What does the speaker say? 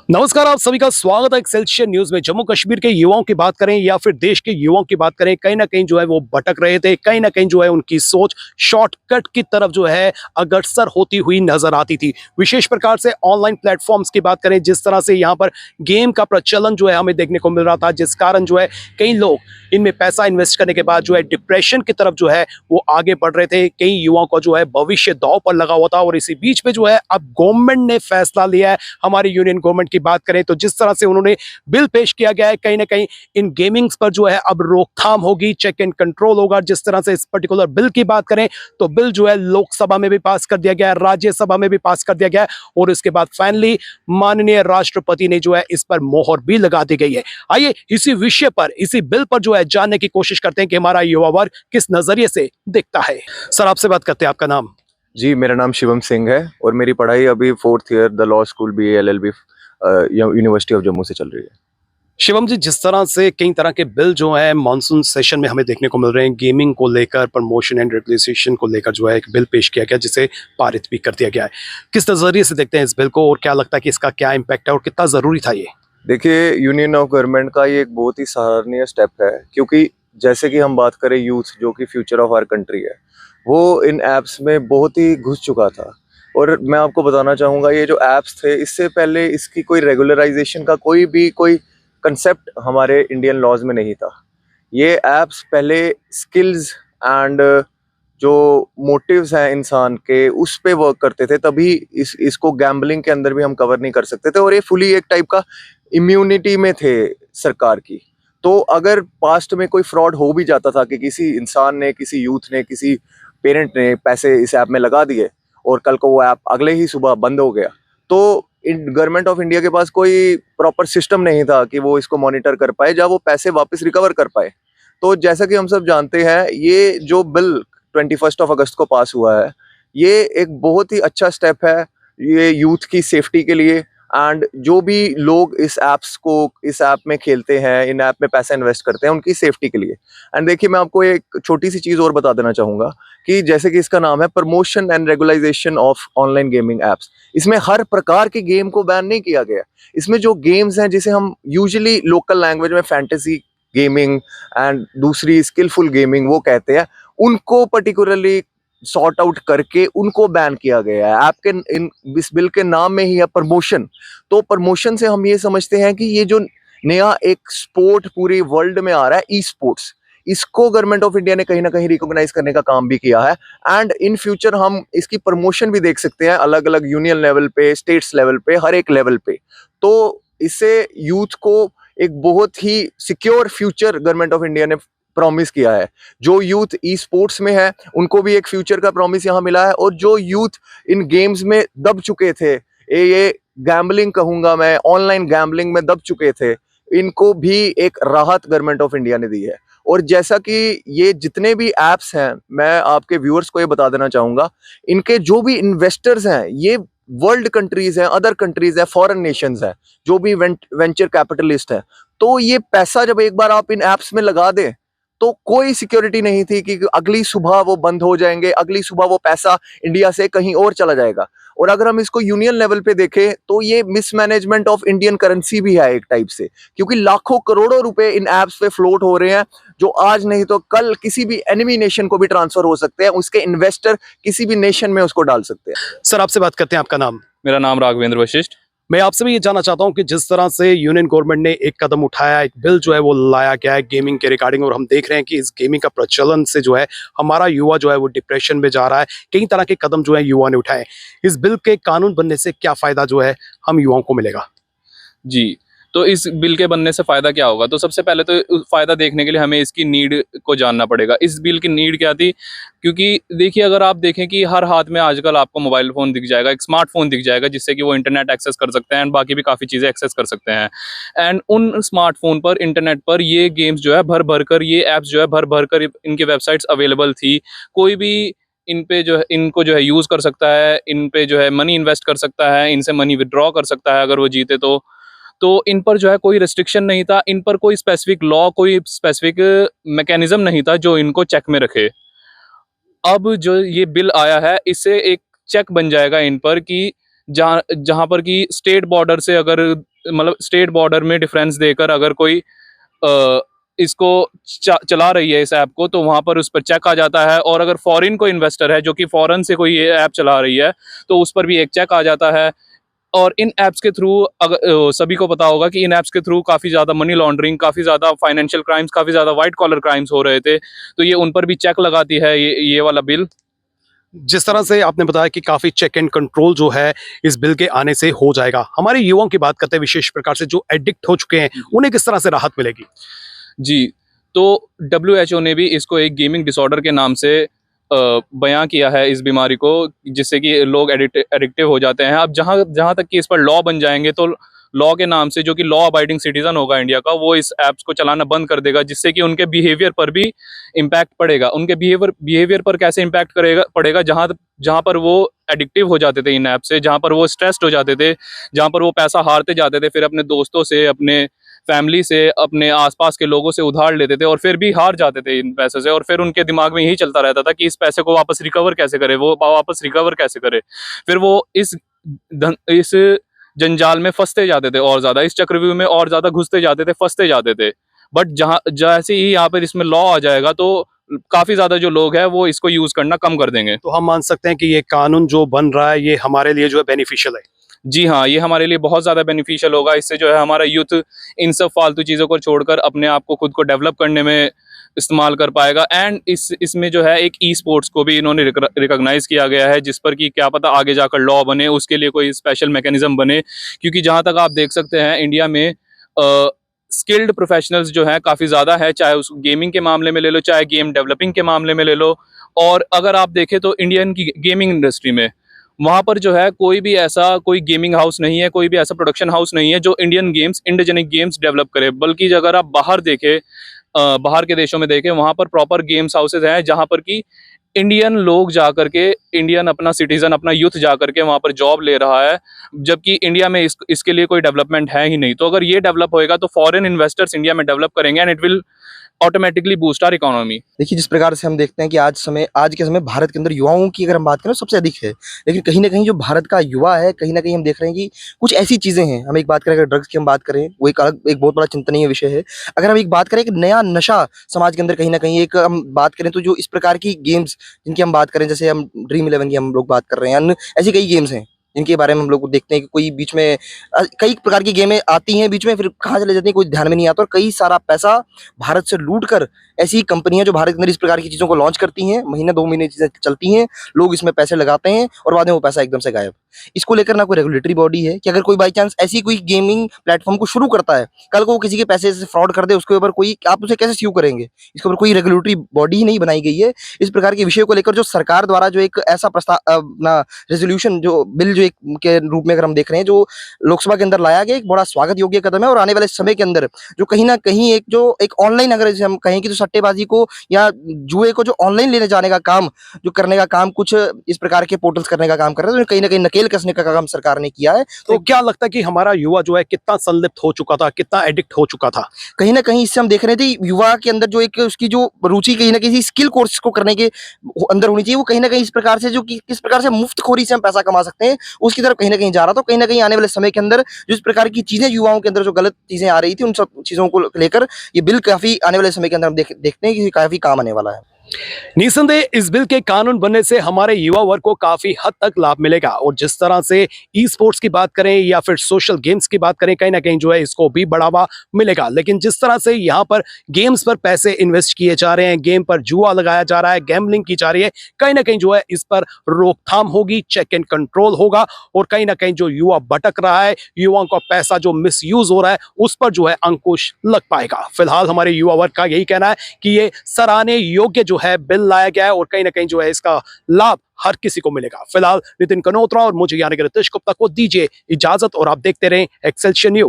नमस्कार, आप सभी का स्वागत है एक्सेलशियर न्यूज में। जम्मू कश्मीर के युवाओं की बात करें या फिर देश के युवाओं की बात करें, कहीं ना कहीं जो है वो भटक रहे थे, कहीं ना कहीं जो है उनकी सोच शॉर्टकट की तरफ जो है अग्रसर होती हुई नजर आती थी। विशेष प्रकार से ऑनलाइन प्लेटफॉर्म्स की बात करें, जिस तरह से यहाँ पर गेम का प्रचलन जो है हमें देखने को मिल रहा था, जिस कारण जो है कई लोग इनमें पैसा इन्वेस्ट करने के बाद जो है डिप्रेशन की तरफ जो है वो आगे बढ़ रहे थे। कई युवाओं का जो है भविष्य दांव पर लगा हुआ था और इसी बीच में जो है अब गवर्नमेंट ने फैसला लिया है। हमारी यूनियन गवर्नमेंट की बात करें तो जिस तरह से उन्होंने बिल पेश किया गया है, कहीं ना कहीं इन गेमिंग्स पर जो है अब रोकथाम होगी, चेक एंड कंट्रोल होगा। जिस तरह से इस पर्टिकुलर बिल की बात करें तो बिल जो है लोकसभा में भी पास कर दिया गया है, राज्यसभा में भी पास कर दिया गया है और इसके बाद फाइनली माननीय राष्ट्रपति ने जो है इस पर मोहर भी लगा दी गई है। आइए इसी विषय पर, इसी बिल पर जो है जानने की कोशिश करते हैं कि हमारा युवा वर्ग किस नजरिए से देखता है। सर, आपसे बात करते हैं, आपका नाम? जी, मेरा नाम शिवम सिंह है और मेरी पढ़ाई अभी 4th year the law school BA LLB university of Jammu से चल रही है। शिवम जी, जिस तरह से कई तरह के बिल जो है मॉनसून सेशन में हमें देखने को मिल रहे हैं, गेमिंग को लेकर, प्रमोशन एंड रेगुलेशन को लेकर जो है एक बिल पेश किया गया जिसे पारित भी कर दिया गया है। किस नजरिए से देखते हैं इस बिल को और क्या लगता है कि इसका क्या इम्पैक्ट है और कितना जरूरी था ये? देखिए, यूनियन ऑफ गवर्नमेंट का ये एक बहुत ही सराहनीय स्टेप है, क्योंकि जैसे कि हम बात करें यूथ जो कि फ्यूचर ऑफ आवर कंट्री है, वो इन ऐप्स में बहुत ही घुस चुका था। और मैं आपको बताना चाहूँगा, ये जो ऐप्स थे इससे पहले इसकी कोई रेगुलराइजेशन का कोई कंसेप्ट हमारे इंडियन लॉज में नहीं था। ये ऐप्स पहले स्किल्स एंड जो मोटिव्स हैं इंसान के उस पे वर्क करते थे, तभी इसको गैम्बलिंग के अंदर भी हम कवर नहीं कर सकते थे और ये फुली एक टाइप का इम्यूनिटी में थे सरकार की। तो अगर पास्ट में कोई फ्रॉड हो भी जाता था कि किसी इंसान ने, किसी यूथ ने, किसी पेरेंट ने पैसे इस ऐप में लगा दिए और कल को वो ऐप अगले ही सुबह बंद हो गया, तो गवर्नमेंट ऑफ इंडिया के पास कोई प्रॉपर सिस्टम नहीं था कि वो इसको मॉनिटर कर पाए, जब वो पैसे वापस रिकवर कर पाए। तो जैसा कि हम सब जानते हैं, ये जो बिल 21 अगस्त को पास हुआ है, ये एक बहुत ही अच्छा स्टेप है ये यूथ की सेफ्टी के लिए। एंड जो भी लोग इस ऐप में खेलते हैं, इन ऐप में पैसा इन्वेस्ट करते हैं, उनकी सेफ्टी के लिए। एंड देखिए, मैं आपको एक छोटी सी चीज और बता देना चाहूंगा कि जैसे कि इसका नाम है promotion and regularisation of online gaming apps. इसमें हर प्रकार की गेम को बैन नहीं किया गया। इसमें जो गेम्स हैं जिसे हम यूजुअली लोकल लैंग्वेज में फैंटेसी गेमिंग एंड दूसरी स्किलफुल गेमिंग वो कहते हैं, उनको पर्टिकुलरली सॉर्ट आउट करके उनको बैन किया गया है। आपके इस बिल के नाम में ही है प्रमोशन। तो प्रमोशन से हम ये समझते हैं कि ये जो नया एक स्पोर्ट पूरी वर्ल्ड में आ रहा है, ई स्पोर्ट्स, इसको गवर्नमेंट ऑफ इंडिया ने कहीं ना कहीं रिकॉग्नाइज करने का काम भी किया है। एंड इन फ्यूचर हम इसकी प्रमोशन भी देख सकते हैं अलग अलग यूनियन लेवल पे, स्टेट्स लेवल पे, हर एक लेवल पे। तो इससे यूथ को एक बहुत ही secure future government of India ने प्रॉमिस किया है। जो यूथ ई स्पोर्ट्स में है उनको भी एक फ्यूचर का प्रॉमिस यहाँ मिला है, और जो यूथ इन गेम्स में दब चुके थे, ये गैम्बलिंग कहूंगा मैं, ऑनलाइन गैम्बलिंग में दब चुके थे, इनको भी एक राहत गवर्नमेंट ऑफ इंडिया ने दी है। और जैसा कि ये जितने भी एप्स हैं, मैं आपके व्यूअर्स को ये बता देना चाहूंगा, इनके जो भी इन्वेस्टर्स हैं ये वर्ल्ड कंट्रीज हैं, अदर कंट्रीज हैं, फॉरेन नेशंस हैं, जो भी वेंचर कैपिटलिस्ट हैं। तो ये पैसा जब एक बार आप इन एप्स में लगा दें, तो कोई सिक्योरिटी नहीं थी कि अगली सुबह वो बंद हो जाएंगे, अगली सुबह वो पैसा इंडिया से कहीं और चला जाएगा। और अगर हम इसको यूनियन लेवल पे देखें तो ये मिसमैनेजमेंट ऑफ इंडियन करेंसी भी है एक टाइप से, क्योंकि लाखों करोड़ों रुपए इन एप्स पे फ्लोट हो रहे हैं, जो आज नहीं तो कल किसी भी एनिमी नेशन को भी ट्रांसफर हो सकते हैं, उसके इन्वेस्टर किसी भी नेशन में उसको डाल सकते हैं। सर, आपसे बात करते हैं, आपका नाम? मेरा नाम राघवेंद्र वशिष्ठ। मैं आपसे भी ये जानना चाहता हूं कि जिस तरह से यूनियन गवर्नमेंट ने एक कदम उठाया, एक बिल जो है वो लाया गया है गेमिंग के रिगार्डिंग, और हम देख रहे हैं कि इस गेमिंग का प्रचलन से जो है हमारा युवा जो है वो डिप्रेशन में जा रहा है। कई तरह के कदम जो है युवा ने उठाए। इस बिल के कानून बनने से क्या फायदा जो है हम युवाओं को मिलेगा? जी, तो इस बिल के बनने से फ़ायदा क्या होगा? तो सबसे पहले तो फ़ायदा देखने के लिए हमें इसकी नीड को जानना पड़ेगा। इस बिल की नीड क्या थी? क्योंकि देखिए, अगर आप देखें कि हर हाथ में आजकल आपको मोबाइल फ़ोन दिख जाएगा, एक स्मार्टफ़ोन दिख जाएगा, जिससे कि वो इंटरनेट एक्सेस कर सकते हैं एंड बाकी भी काफ़ी चीज़ें एक्सेस कर सकते हैं। एंड उन स्मार्टफ़ोन पर, इंटरनेट पर ये गेम्स जो है भर-भर कर, ये ऐप्स जो है भर-भर कर इनकी वेबसाइट्स अवेलेबल थी। कोई भी इन पे जो है, इनको जो है यूज़ कर सकता है, इन पे जो है मनी इन्वेस्ट कर सकता है, इनसे मनी विथड्रॉ कर सकता है अगर वो जीते तो। तो इन पर जो है कोई रिस्ट्रिक्शन नहीं था, इन पर कोई स्पेसिफिक लॉ, कोई स्पेसिफिक मैकेनिज्म नहीं था जो इनको चेक में रखे। अब जो ये बिल आया है, इससे एक चेक बन जाएगा इन पर कि जहाँ जहाँ पर कि स्टेट बॉर्डर से अगर मतलब स्टेट बॉर्डर में डिफरेंस देकर अगर कोई इसको चला रही है इस ऐप को, तो वहाँ पर उस पर चेक आ जाता है। और अगर फॉरेन कोई इन्वेस्टर है जो कि फॉरेन से कोई ये ऐप चला रही है, तो उस पर भी एक चेक आ जाता है। और इन ऐप्स के थ्रू अगर सभी को पता होगा कि इन ऐप्स के थ्रू काफ़ी ज़्यादा मनी लॉन्ड्रिंग, काफ़ी ज़्यादा फाइनेंशियल क्राइम्स, काफ़ी ज़्यादा वाइट कॉलर क्राइम्स हो रहे थे, तो ये उन पर भी चेक लगाती है ये वाला बिल। जिस तरह से आपने बताया कि काफी चेक एंड कंट्रोल जो है इस बिल के आने से हो जाएगा, हमारे युवाओं की बात करते हैं विशेष प्रकार से जो एडिक्ट हो चुके हैं उन्हें किस तरह से राहत मिलेगी? जी, तो WHO ने भी इसको एक गेमिंग डिसऑर्डर के नाम से बयां किया है इस बीमारी को, जिससे कि लोग एडिक्टिव हो जाते हैं। अब जहाँ जहाँ तक कि इस पर लॉ बन जाएंगे, तो लॉ के नाम से जो कि लॉ अबाइडिंग सिटीजन होगा इंडिया का, वो इस ऐप्स को चलाना बंद कर देगा, जिससे कि उनके बिहेवियर पर भी इम्पैक्ट पड़ेगा। उनके बिहेवियर पर कैसे इम्पैक्ट पड़ेगा, जहाँ पर वो एडिक्टिव हो जाते थे इन ऐप से, जहाँ पर वो स्ट्रेस्ड हो जाते थे, जहाँ पर वो पैसा हारते जाते थे, फिर अपने दोस्तों से, अपने फैमिली से, अपने आसपास के लोगों से उधार लेते थे और फिर भी हार जाते थे इन पैसों से। और फिर उनके दिमाग में यही चलता रहता था कि इस पैसे को वापस रिकवर कैसे करे, वो वापस रिकवर कैसे करे। फिर वो इस जंजाल में फंसते जाते थे और ज्यादा, इस चक्रव्यूह में और ज्यादा घुसते जाते थे, फंसते जाते थे। बट जहाँ जैसे ही यहाँ पर इसमें लॉ आ जाएगा, तो काफी ज्यादा जो लोग हैं वो इसको यूज करना कम कर देंगे। तो हम मान सकते हैं कि ये कानून जो बन रहा है ये हमारे लिए जो है बेनिफिशियल है। जी हाँ, ये हमारे लिए बहुत ज़्यादा बेनिफिशियल होगा। इससे जो है हमारा यूथ इन सब फालतू चीज़ों को छोड़कर अपने आप को खुद को डेवलप करने में इस्तेमाल कर पाएगा। एंड इसमें जो है एक ई स्पोर्ट्स को भी इन्होंने रिकॉग्नाइज किया गया है, जिस पर कि क्या पता आगे जाकर लॉ बने, उसके लिए कोई स्पेशल मैकेनिज्म बने। क्योंकि जहाँ तक आप देख सकते हैं इंडिया में स्किल्ड प्रोफेशनल्स जो हैं काफ़ी ज़्यादा है, चाहे उस गेमिंग के मामले में ले लो, चाहे गेम डेवलपिंग के मामले में ले लो। और अगर आप देखें तो इंडियन की गेमिंग इंडस्ट्री में वहाँ पर जो है कोई गेमिंग हाउस नहीं है, कोई भी ऐसा प्रोडक्शन हाउस नहीं है जो इंडोजेनिक गेम्स डेवलप करे। बल्कि अगर आप बाहर देखें, बाहर के देशों में देखें, वहाँ पर प्रॉपर गेम्स हाउसेज हैं, जहाँ पर कि इंडियन लोग जाकर के, इंडियन अपना सिटीजन, अपना यूथ जाकर के वहाँ पर जॉब ले रहा है, जबकि इंडिया में इसके लिए कोई डेवलपमेंट है ही नहीं। तो अगर ये डेवलप होएगा तो फॉरेन इन्वेस्टर्स इंडिया में डेवलप करेंगे and it will automatically boost our economy. देखिए, जिस प्रकार से हम देखते हैं कि आज के समय भारत के अंदर युवाओं की अगर हम बात करें तो सबसे अधिक है। लेकिन कहीं न कहीं जो भारत का युवा है, कहीं न कहीं हम देख रहे हैं कि कुछ ऐसी चीज़ें हैं, हम एक बात करें, अगर ड्रग्स की हम बात करें, वो एक बहुत बड़ा चिंतनीय विषय है। अगर हम एक बात करें, एक नया नशा समाज के अंदर कहीं न कहीं एक हम बात करें, तो जो इस प्रकार की गेम्स जिनकी हम बात करें, जैसे हम ड्रीम 11 की हम लोग बात कर रहे हैं, अन्य ऐसी कई गेम्स हैं, जिनके बारे में हम लोग देखते हैं कि कोई बीच में कई प्रकार की गेमें आती हैं बीच में, फिर कहाँ चले जाती हैं, कोई ध्यान में नहीं आता, और कई सारा पैसा भारत से लूट कर ऐसी कंपनियां जो भारत के अंदर इस प्रकार की चीज़ों को लॉन्च करती हैं, महीना 2 महीने चीज़ें चलती हैं, लोग इसमें पैसे लगाते हैं और बाद में वो पैसा एकदम से गायब। इसको लेकर ना कोई रेगुलेटरी बॉडी है कि अगर कोई बाई चांस ऐसी कोई गेमिंग प्लेटफॉर्म को शुरू करता है, कल को वो किसी के पैसे से फ्रॉड कर दे, उसके ऊपर कोई, आप उसे कैसे स्यू करेंगे? इसके ऊपर कोई रेगुलेटरी बॉडी ही नहीं बनाई गई है। इस प्रकार के विषय को लेकर जो सरकार द्वारा जो एक ऐसा अपना रेजोल्यूशन, जो बिल जो एक के रूप में अगर हम देख रहे हैं, जो लोकसभा के अंदर लाया गया, एक बड़ा स्वागत योग्य कदम है। और आने वाले समय के अंदर जो कहीं ना कहीं एक ऑनलाइन, अगर जैसे हम कहें कि, तो सट्टेबाजी को या जुए को जो ऑनलाइन लेने जाने का काम, जो करने का काम, कुछ इस प्रकार के पोर्टल्स करने का काम कर रहे हैं, तो कहीं ना कहीं नकेल कसने का काम सरकार ने किया है। तो क्या लगता है कि हमारा युवा जो है कितना संलिप्त हो चुका था, कितना एडिक्ट हो चुका था? कहीं ना कहीं इससे हम देख रहे थे युवा के अंदर जो एक उसकी जो रुचि कहीं ना कहीं स्किल कोर्स को करने के अंदर होनी चाहिए, वो कहीं ना कहीं इस प्रकार से, जो कि किस प्रकार से मुफ्तखोरी से हम पैसा कमा सकते हैं, उसकी तरफ कहीं ना कहीं जा रहा था। तो कहीं ना कहीं आने वाले समय के अंदर जो इस प्रकार की चीजें युवाओं के अंदर जो गलत चीजें आ रही थी, उन सब चीजों को लेकर ये बिल काफी आने वाले समय के अंदर हम देखते हैं कि काफी काम आने वाला है। निसंदेह इस बिल के कानून बनने से हमारे युवा वर्ग को काफी हद तक लाभ मिलेगा। और जिस तरह से ई स्पोर्ट्स की बात करें या फिर सोशल गेम्स की बात करें, कहीं ना कहीं जो है इसको भी बढ़ावा मिलेगा। लेकिन जिस तरह से यहाँ पर गेम्स पर पैसे इन्वेस्ट किए जा रहे हैं, गेम पर जुआ लगाया जा रहा है, गैम्बलिंग की जा रही है, कहीं ना कहीं जो है इस पर रोकथाम होगी, चेक एंड कंट्रोल होगा। और कहीं ना कहीं जो युवा भटक रहा है, युवाओं का पैसा जो मिसयूज हो रहा है, उस पर जो है अंकुश लग पाएगा। फिलहाल हमारे युवा वर्ग का यही कहना है कि ये सराहने योग्य जो है बिल लाया गया है और कहीं ना कहीं जो है इसका लाभ हर किसी को मिलेगा। फिलहाल नितिन कनोत्रा और मुझे यानी कि रितेश गुप्ता को दीजिए इजाजत और आप देखते रहें एक्सेलशियर न्यूज।